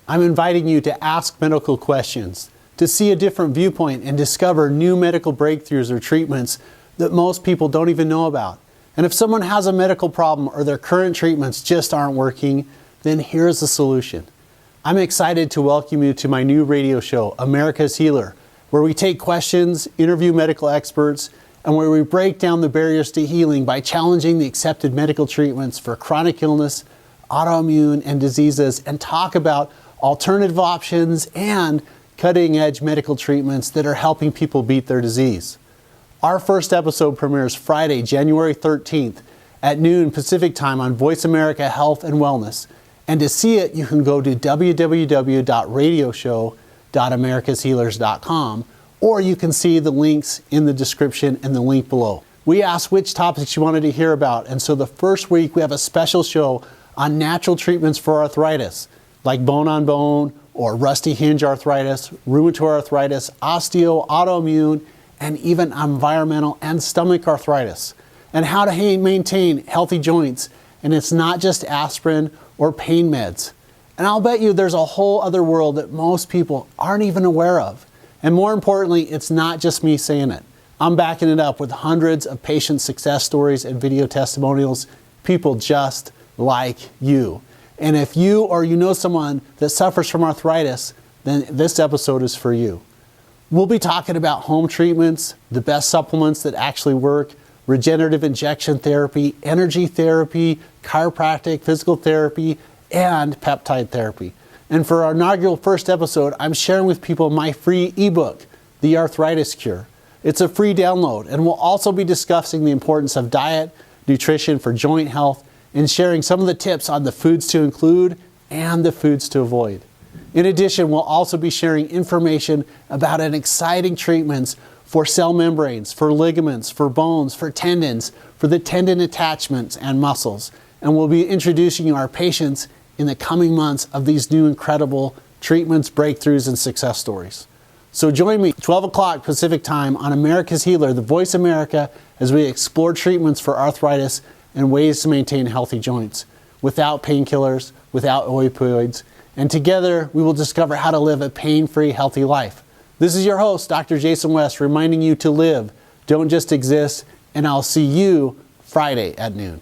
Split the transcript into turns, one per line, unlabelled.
I'm inviting you to ask medical questions, to see a different viewpoint and discover new medical breakthroughs or treatments that most people don't even know about. And if someone has a medical problem or their current treatments just aren't working, then here's the solution. I'm excited to welcome you to my new radio show, America's Healer, where we take questions, interview medical experts, and where we break down the barriers to healing by challenging the accepted medical treatments for chronic illness, autoimmune, and diseases, and talk about alternative options and cutting-edge medical treatments that are helping people beat their disease. Our first episode premieres Friday, January 13th at noon Pacific Time on Voice America Health and Wellness. And to see it, you can go to www.radioshow.americashealers.com, or you can see the links in the description and the link below. We asked which topics you wanted to hear about, and so the first week we have a special show on natural treatments for arthritis, like bone-on-bone or rusty hinge arthritis, rheumatoid arthritis, osteo, autoimmune, and even environmental and stomach arthritis, and how to maintain healthy joints. And it's not just aspirin or pain meds. And I'll bet you there's a whole other world that most people aren't even aware of. And more importantly, it's not just me saying it. I'm backing it up with hundreds of patient success stories and video testimonials, people just like you. And if you or you know someone that suffers from arthritis, then this episode is for you. We'll be talking about home treatments, the best supplements that actually work, regenerative injection therapy, energy therapy, chiropractic, physical therapy, and peptide therapy. And for our inaugural first episode, I'm sharing with people my free ebook, The Arthritis Cure. It's a free download, and we'll also be discussing the importance of diet, nutrition for joint health, and sharing some of the tips on the foods to include and the foods to avoid. In addition, we'll also be sharing information about an exciting treatments for cell membranes, for ligaments, for bones, for tendons, for the tendon attachments and muscles. And we'll be introducing you our patients in the coming months of these new incredible treatments, breakthroughs, and success stories. So join me 12 o'clock Pacific Time on America's Healer, the Voice America, as we explore treatments for arthritis and ways to maintain healthy joints without painkillers, without opioids, and together we will discover how to live a pain-free, healthy life. This is your host, Dr. Jason West, reminding you to live, don't just exist, and I'll see you Friday at noon.